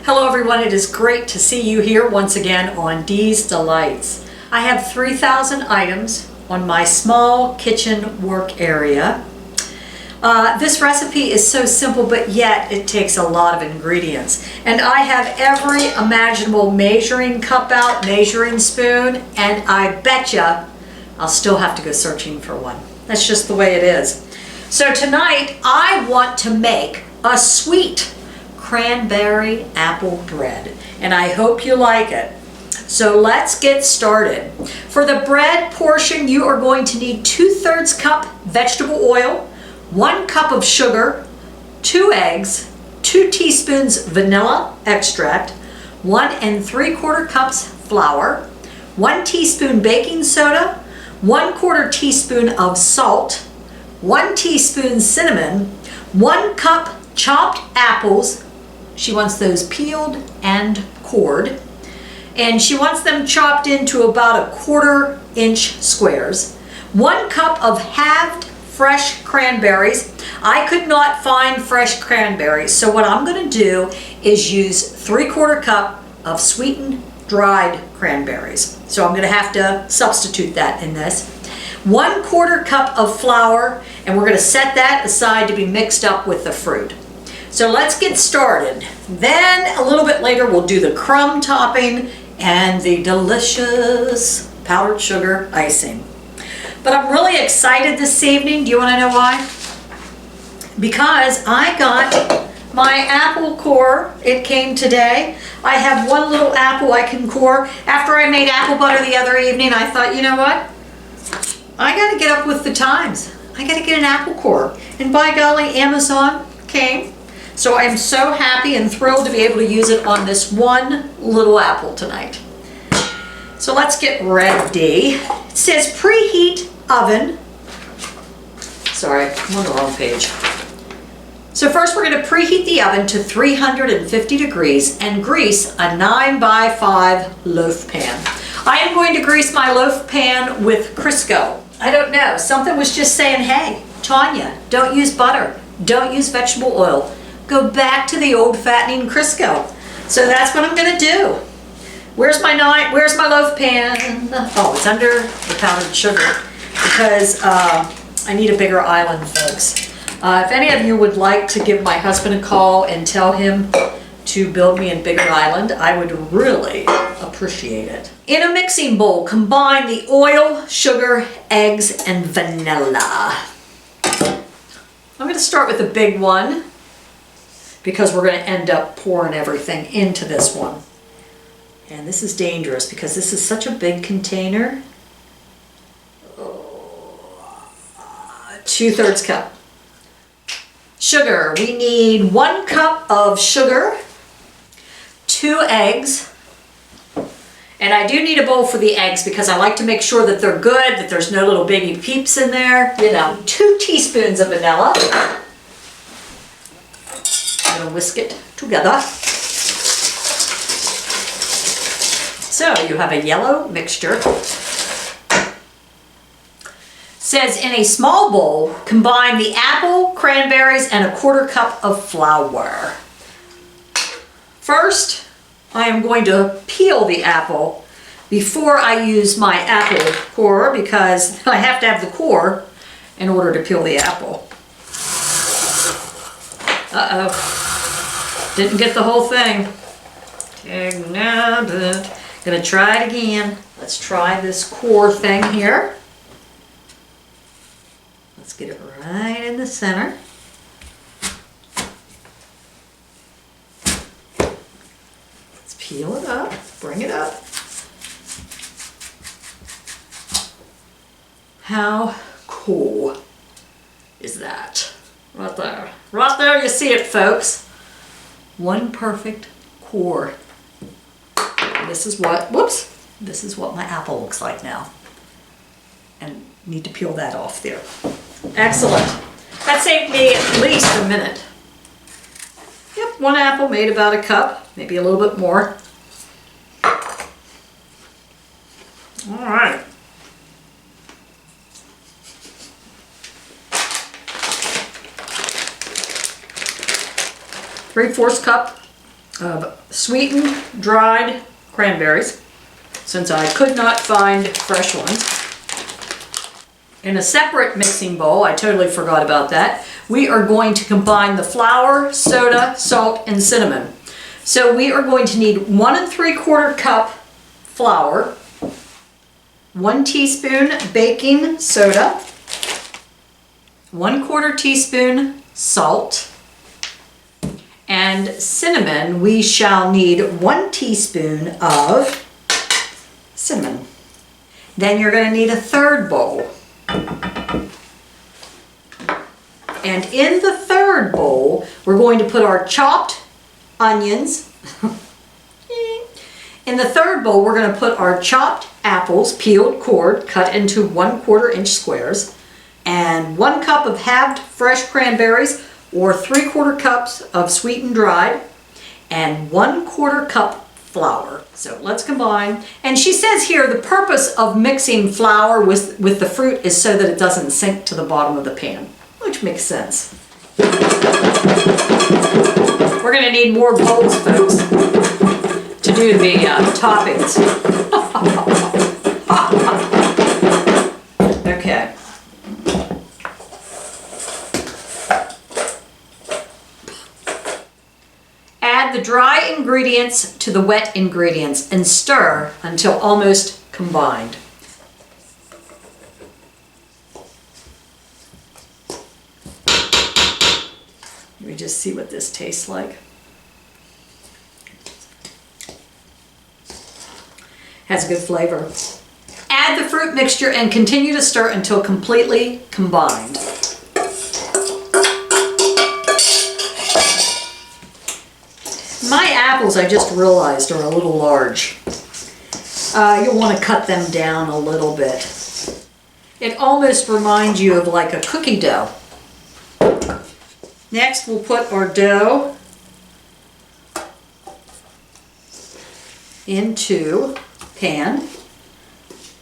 Hello everyone, it is great to see you here once again on Dee's Delights. I have 3,000 items on my small kitchen work area. This recipe is so simple, but yet it takes a lot of ingredients. And I have every imaginable measuring cup out, measuring spoon, and I betcha I'll still have to go searching for one. That's just the way it is. So tonight I want to make a sweet cranberry apple bread, and I hope you like it. So let's get started. For the bread portion, you are going to need 2/3 cup vegetable oil, 1 cup of sugar, 2 eggs, 2 teaspoons vanilla extract, 1 3/4 cups flour, 1 teaspoon baking soda, 1/4 teaspoon of salt, 1 teaspoon cinnamon, 1 cup chopped apples. She wants those peeled and cored, and she wants them chopped into about 1/4 inch squares. 1 cup of halved fresh cranberries. I could not find fresh cranberries, so what I'm going to do is use 3/4 cup of sweetened dried cranberries. So I'm going to have to substitute that in this. 1/4 cup of flour, and we're going to set that aside to be mixed up with the fruit. So let's get started. Then a little bit later we'll do the crumb topping and the delicious powdered sugar icing. But I'm really excited this evening. Do you want to know why? Because I got my apple core. It came today. I have 1 little apple I can core. After I made apple butter the other evening, I thought, you know what? I got to get up with the times. I got to get an apple core. And by golly, Amazon came. So I'm so happy and thrilled to be able to use it on this 1 little apple tonight. So let's get ready. It says preheat oven. Sorry, I'm on the wrong page. So first we're going to preheat the oven to 350 degrees and grease a 9x5 loaf pan. I am going to grease my loaf pan with Crisco. I don't know, something was just saying, hey, Tanya, don't use butter, don't use vegetable oil. Go back to the old fattening Crisco. So that's what I'm going to do. Where's my loaf pan? Oh, it's under the powdered sugar because I need a bigger island, folks. If any of you would like to give my husband a call and tell him to build me a bigger island, I would really appreciate it. In a mixing bowl, combine the oil, sugar, eggs, and vanilla. I'm going to start with the big one, because we're going to end up pouring everything into this one. And this is dangerous because this is such a big container. 2/3 cup. Sugar, we need 1 cup of sugar, 2 eggs, and I do need a bowl for the eggs because I like to make sure that they're good, that there's no little baby peeps in there. You know, 2 teaspoons of vanilla. I'm going to whisk it together. So you have a yellow mixture. Says in a small bowl, combine the apple, cranberries, and 1/4 cup of flour. First, I am going to peel the apple before I use my apple core because I have to have the core in order to peel the apple. Uh-oh. Didn't get the whole thing. Gonna try it again. Let's try this core thing here. Let's get it right in the center. Let's peel it up, bring it up. How cool is that? Right there. Right there, you see it, folks. 1 perfect core. This is what, whoops, this is what my apple looks like now. And need to peel that off there. Excellent. That saved me at least a minute. Yep, 1 apple made about 1 cup, maybe a little bit more. All right. 3/4 cup of sweetened dried cranberries, since I could not find fresh ones. In a separate mixing bowl, I totally forgot about that, we are going to combine the flour, soda, salt, and cinnamon. So we are going to need 1 3/4 cup flour, 1 teaspoon baking soda, 1/4 teaspoon salt, and cinnamon. We shall need 1 teaspoon of cinnamon. Then you're going to need a 3rd bowl. And in the 3rd bowl, we're going to put our chopped onions. In the 3rd bowl, we're going to put our chopped apples, peeled, cored, cut into 1/4 inch squares, and 1 cup of halved fresh cranberries, or 3/4 cups of sweetened dried, and 1/4 cup flour. So let's combine. And she says here the purpose of mixing flour with the fruit is so that it doesn't sink to the bottom of the pan, which makes sense. We're going to need more bowls, folks, to do the toppings. Okay. Add the dry ingredients to the wet ingredients and stir until almost combined. Let me just see what this tastes like. Has a good flavor. Add the fruit mixture and continue to stir until completely combined. My apples, I just realized, are a little large. You'll want to cut them down a little bit. It almost reminds you of like a cookie dough. Next, we'll put our dough into pan,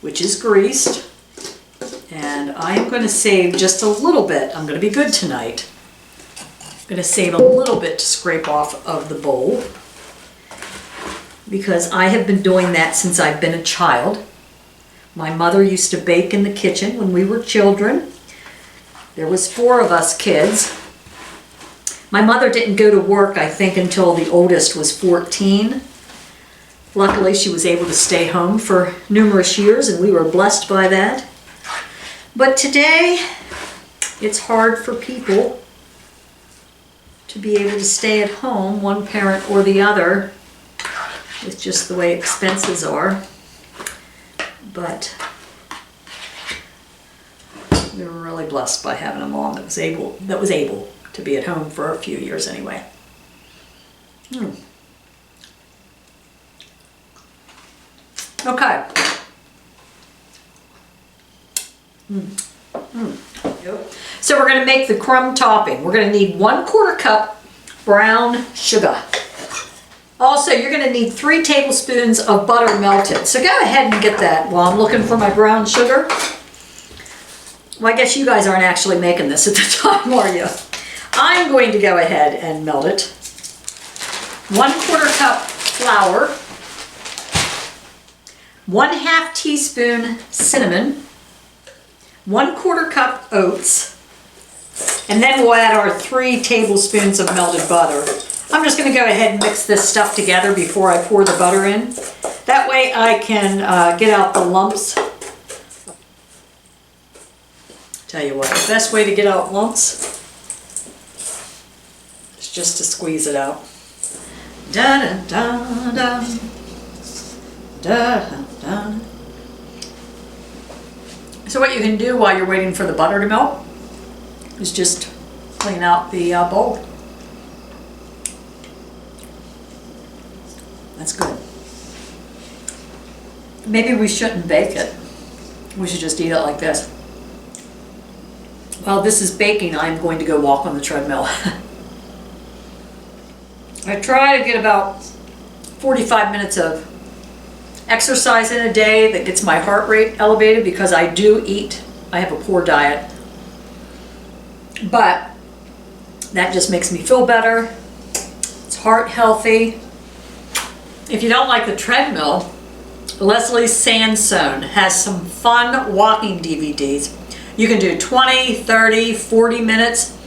which is greased. And I am going to save just a little bit. I'm going to be good tonight. I'm going to save a little bit to scrape off of the bowl, because I have been doing that since I've been a child. My mother used to bake in the kitchen when we were children. There was 4 of us kids. My mother didn't go to work, I think, until the oldest was 14. Luckily, she was able to stay home for numerous years, and we were blessed by that. But today, it's hard for people to be able to stay at home, one parent or the other, with just the way expenses are. But we were really blessed by having a mom that was able to be at home for a few years anyway. Okay. So we're going to make the crumb topping. We're going to need 1/4 cup brown sugar. Also, you're going to need 3 tablespoons of butter melted. So go ahead and get that while I'm looking for my brown sugar. Well, I guess you guys aren't actually making this at the time, are you? I'm going to go ahead and melt it. 1/4 cup flour, 1/2 teaspoon cinnamon, 1/4 cup oats, and then we'll add our 3 tablespoons of melted butter. I'm just going to go ahead and mix this stuff together before I pour the butter in. That way I can get out the lumps. Tell you what, the best way to get out lumps is just to squeeze it out. Da da da da da da. So what you can do while you're waiting for the butter to melt is just clean out the bowl. That's good. Maybe we shouldn't bake it. We should just eat it like this. While this is baking, I'm going to go walk on the treadmill. I try to get about 45 minutes of exercise in a day that gets my heart rate elevated, because I do eat. I have a poor diet. But that just makes me feel better. It's heart healthy. if you don't like the treadmill, Leslie's Sandstone has some fun walking DVDs. You can do 20, 30, 40 minutes,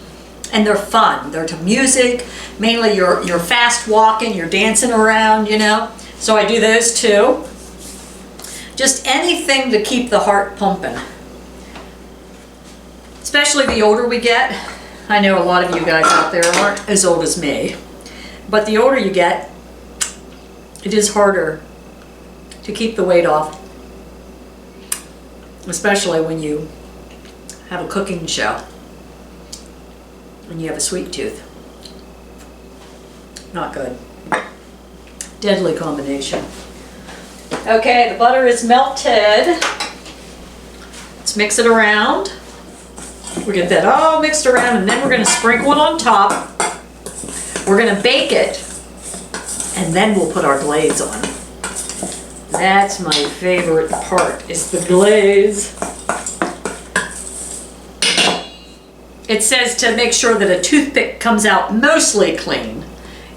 and they're fun. They're to music. Mainly you're fast walking, you're dancing around, you know. So I do those too. Just anything to keep the heart pumping. Especially the older we get. I know a lot of you guys out there aren't as old as me. But the older you get, it is harder to keep the weight off. Especially when you have a cooking show and you have a sweet tooth. Not good. Deadly combination. Okay, the butter is melted. Let's mix it around. We get that all mixed around, and then we're going to sprinkle it on top. We're going to bake it, and then we'll put our glaze on. That's my favorite part, is the glaze. It says to make sure that a toothpick comes out mostly clean.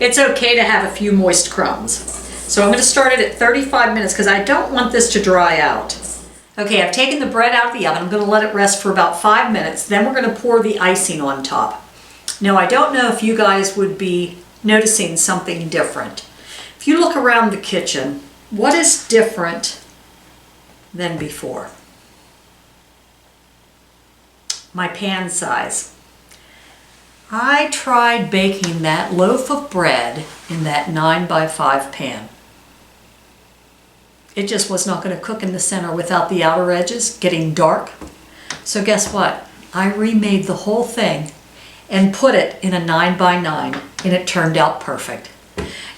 It's okay to have a few moist crumbs. So I'm going to start it at 35 minutes because I don't want this to dry out. Okay, I've taken the bread out of the oven. I'm going to let it rest for about 5 minutes. Then we're going to pour the icing on top. Now, I don't know if you guys would be noticing something different. If you look around the kitchen, what is different than before? My pan size. I tried baking that loaf of bread in that 9x5 pan. It just was not going to cook in the center without the outer edges getting dark. So guess what? I remade the whole thing and put it in a 9x9, and it turned out perfect.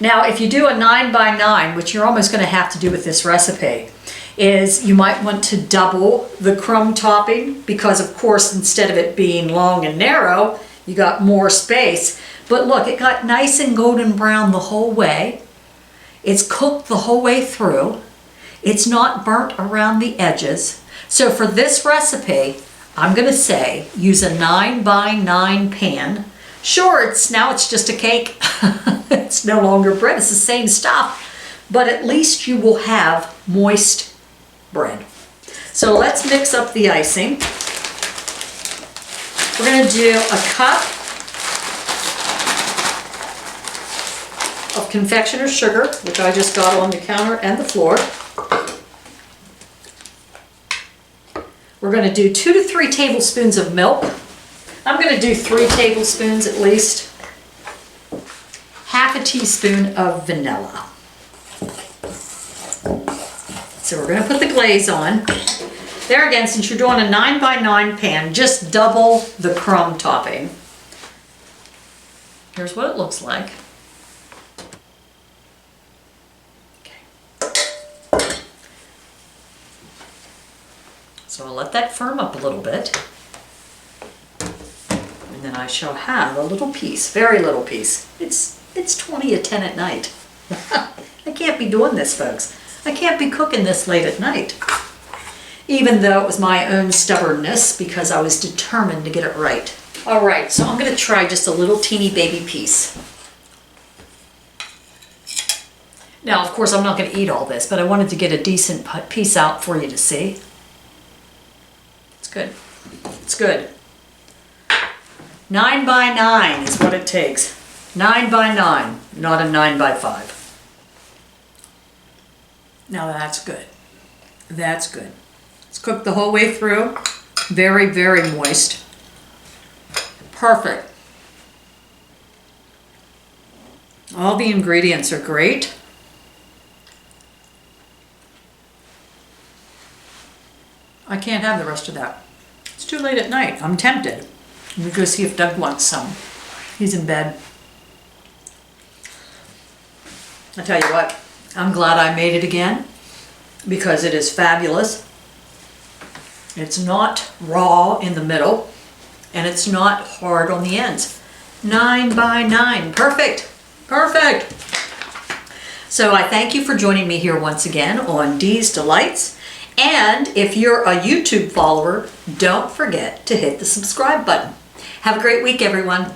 Now, if you do a 9x9, which you're almost going to have to do with this recipe, is you might want to double the crumb topping because, of course, instead of it being long and narrow, you got more space. But look, it got nice and golden brown the whole way. It's cooked the whole way through. It's not burnt around the edges. So for this recipe, I'm going to say use a 9x9 pan. Sure, now it's just a cake. It's no longer bread. It's the same stuff. But at least you will have moist bread. So let's mix up the icing. We're going to do a cup of confectioner's sugar, which I just got on the counter and the floor. We're going to do 2 to 3 tablespoons of milk. I'm going to do 3 tablespoons at least. Half a teaspoon of vanilla. So we're going to put the glaze on. There again, since you're doing a 9x9 pan, just double the crumb topping. Here's what it looks like. Okay. So I'll let that firm up a little bit. And then I shall have a little piece, very little piece. It's 20 to 10 at night. I can't be doing this, folks. I can't be cooking this late at night. Even though it was my own stubbornness because I was determined to get it right. All right, so I'm going to try just a little teeny baby piece. Now, of course, I'm not going to eat all this, but I wanted to get a decent piece out for you to see. It's good. It's good. 9x9 is what it takes. 9x9, not a 9x5. Now that's good. That's good. It's cooked the whole way through. Very, very moist. Perfect. All the ingredients are great. I can't have the rest of that. It's too late at night. I'm tempted. Let me go see if Doug wants some. He's in bed. I tell you what, I'm glad I made it again because it is fabulous. It's not raw in the middle and it's not hard on the ends. 9x9, perfect, perfect. So I thank you for joining me here once again on Dee's Delights. And if you're a YouTube follower, don't forget to hit the subscribe button. Have a great week, everyone.